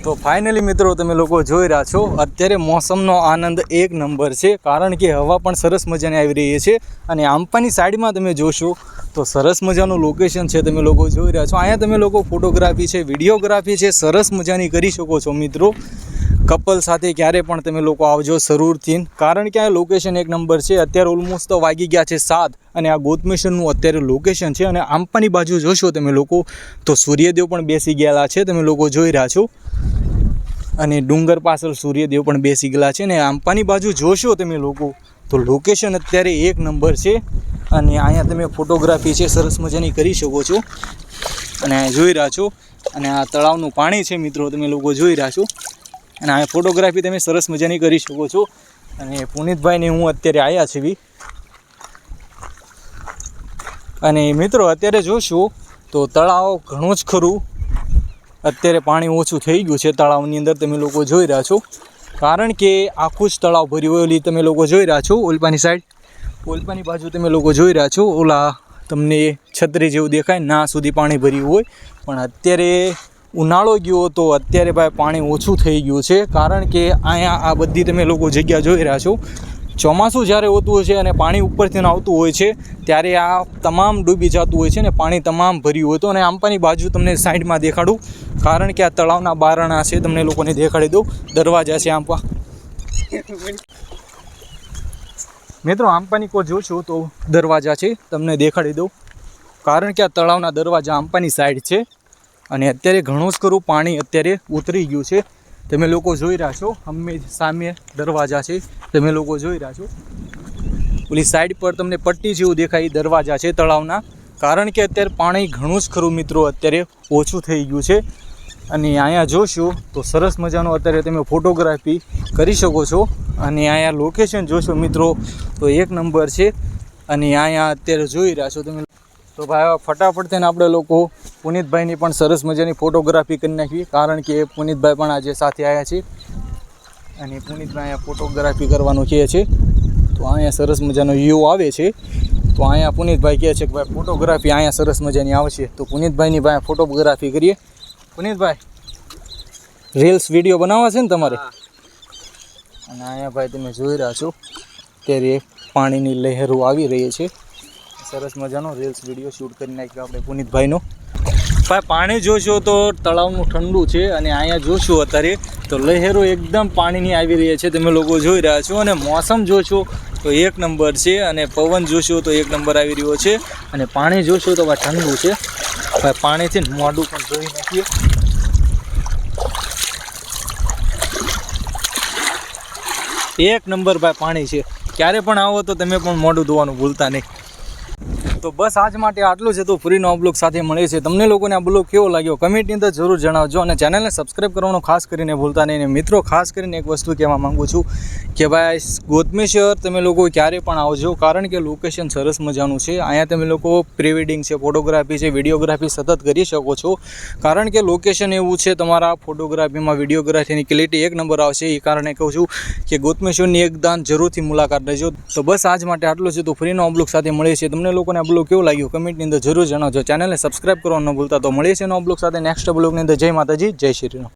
તો ફાઇનલી મિત્રો તમે લોકો જોઈ રહ્યા છો અત્યારે મોસમનો આનંદ એક નંબર છે, કારણ કે હવા પણ સરસ મજાની આવી રહી છે અને આંપાની સાઈડમાં તમે જોશો તો સરસ મજાનું લોકેશન છે, તમે લોકો જોઈ રહ્યા છો। અહીંયા તમે લોકો ફોટોગ્રાફી છે, વિડીયોગ્રાફી છે, સરસ મજાની કરી શકો છો મિત્રો। કપલ સાથે ક્યારે પણ તમે લોકો આવજો જરૂરથી, કારણ કે આ લોકેશન એક નંબર છે। અત્યારે ઓલમોસ્ટ તો વાગી ગયા છે 7 અને આ ગોતમેશ્વરનું અત્યારે લોકેશન છે અને આંપાની બાજુ જોશો તમે લોકો તો સૂર્યદેવ પણ બેસી ગયેલા છે, તમે લોકો જોઈ રહ્યા છો અને ડુંગર પાછળ સૂર્યદેવ પણ બેસી ગયેલા છે ને આંપાની બાજુ જોશો તમે લોકો તો લોકેશન અત્યારે એક નંબર છે અને અહીંયા તમે ફોટોગ્રાફી છે સરસ મજાની કરી શકો છો અને જોઈ રહ્યા છો અને આ તળાવનું પાણી છે મિત્રો, તમે લોકો જોઈ રહ્યા છો અને આ ફોટોગ્રાફી તમે સરસ મજાની કરી શકો છો। અને પુનિતભાઈને હું અત્યારે આવ્યા છીએ અને મિત્રો અત્યારે જોશો તો તળાવ ઘણું જ ખરું અત્યારે પાણી ઓછું થઈ ગયું છે તળાવની અંદર, તમે લોકો જોઈ રહ્યા છો, કારણ કે આખું જ તળાવ ભર્યું હોય તમે લોકો જોઈ રહ્યા છો। ઓલપાની સાઈડ, ઓલપાની બાજુ તમે લોકો જોઈ રહ્યા છો, ઓલા તમને છત્રી જેવું દેખાય ના સુધી પાણી ભર્યું હોય, પણ અત્યારે ઉનાળો ગયો તો અત્યારે ભાઈ પાણી ઓછું થઈ ગયું છે, કારણ કે અહીંયા આ બધી તમે લોકો જગ્યા જોઈ રહ્યા છો। ચોમાસું જ્યારે હોતું હોય છે અને પાણી ઉપરથી આવતું હોય છે ત્યારે આ તમામ ડૂબી જતું હોય છે ને પાણી તમામ ભર્યું હોય તો, અને આંપાની બાજુ તમને સાઈડમાં દેખાડું, કારણ કે આ તળાવના બારણા છે, તમને લોકોને દેખાડી દઉં, દરવાજા છે આંપા મિત્રો, આંપાની કોઈ જોશો તો દરવાજા છે, તમને દેખાડી દઉં, કારણ કે આ તળાવના દરવાજા આંપાની સાઈડ છે અને અત્યારે ઘણું જ ખરું પાણી અત્યારે ઉતરી ગયું છે, તમે લોકો જોઈ રહ્યા છો। સામે દરવાજા છે, તમે લોકો જોઈ રહ્યા છો, ઓલી સાઈડ પર તમને પટ્ટી જેવું દેખાય દરવાજા છે તળાવના, કારણ કે અત્યારે પાણી ઘણું જ ખરું મિત્રો અત્યારે ઓછું થઈ ગયું છે અને અહીંયા જોશો તો સરસ મજાનો અત્યારે તમે ફોટોગ્રાફી કરી શકો છો અને અહીંયા લોકેશન જોશો મિત્રો તો એક નંબર છે અને અહીંયા અત્યારે જોઈ રહ્યા છો તમે। તો ભાઈ ફટાફટ થઈને આપણે લોકો પુનિતભાઈની પણ સરસ મજાની ફોટોગ્રાફી કરી નાખી, કારણ કે પુનિતભાઈ પણ આજે સાથે આવ્યા છે અને પુનિતભાઈ અહીંયા ફોટોગ્રાફી કરવાનું કહે છે, તો અહીંયા સરસ મજાનો વ્યૂ આવે છે, તો અહીંયા પુનિતભાઈ કહે છે કે ભાઈ ફોટોગ્રાફી અહીંયા સરસ મજાની આવશે, તો પુનિતભાઈની ભાઈ ફોટોગ્રાફી કરીએ। પુનિતભાઈ રીલ્સ વિડીયો બનાવવા છે ને તમારે, અને અહીંયા ભાઈ તમે જોઈ રહ્યા છો ત્યારે પાણીની લહેરો આવી રહી છે, સરસ મજાનો રીલ્સ વિડીયો શૂટ કરી નાખ્યો આપણે પુનિતભાઈનો। ભાઈ પાણી જોશો તો તળાવનું ઠંડુ છે અને અહીંયા જોશો અત્યારે તો લહેરો એકદમ પાણીની આવી રહી છે, તમે લોકો જોઈ રહ્યા છો, અને મોસમ જોશો તો એક નંબર છે અને પવન જોશો તો એક નંબર આવી રહ્યો છે અને પાણી જોશો તો ભાઈ ઠંડુ છે, ભાઈ પાણીથી મોઢું પણ ધોઈ નાખીએ, એક નંબર ભાઈ પાણી છે, ક્યારે પણ આવો તો તમે પણ મોઢું ધોવાનું ભૂલતા નહીં। તો બસ આજ માટે આટલું છે, તો ફ્રી નવા બ્લોગ સાથે મળે છે। તમને લોકોને આ બ્લોગ કેવો લાગ્યો કમેન્ટની અંદર જરૂર જણાવજો અને ચેનલને સબસ્ક્રાઈબ કરવાનું ખાસ કરીને ભૂલતા નહીં। અને મિત્રો ખાસ કરીને એક વસ્તુ કહેવા માગું છું કે ભાઈ ગોતમેશ્વર તમે લોકો ક્યારે પણ આવજો, કારણ કે લોકેશન સરસ મજાનું છે, અહીંયા તમે લોકો પ્રી વેડિંગ છે, ફોટોગ્રાફી છે, વિડીયોગ્રાફી સતત કરી શકો છો, કારણ કે લોકેશન એવું છે તમારા ફોટોગ્રાફીમાં વિડીયોગ્રાફીની ક્વોલિટી એક નંબર આવશે, એ કારણે કહું છું કે ગોતમેશ્વરની એકદમ જરૂરથી મુલાકાત લેજો। તો બસ આજ માટે આટલું છે, તો ફ્રી નવા બ્લોગ સાથે મળે છે। તમને લોકોને બ્લોગ કેવો લાગ્યો કમેન્ટની અંદર જરૂર જણાવજો, ચેનલને સબસ્ક્રાઈબ કરવાનું ન ભૂલતા। તો મળીએ છીએ નવા બ્લોગ સાથે નેક્સ્ટ બ્લોગની અંદર। જય માતાજી, જય શ્રી રામ।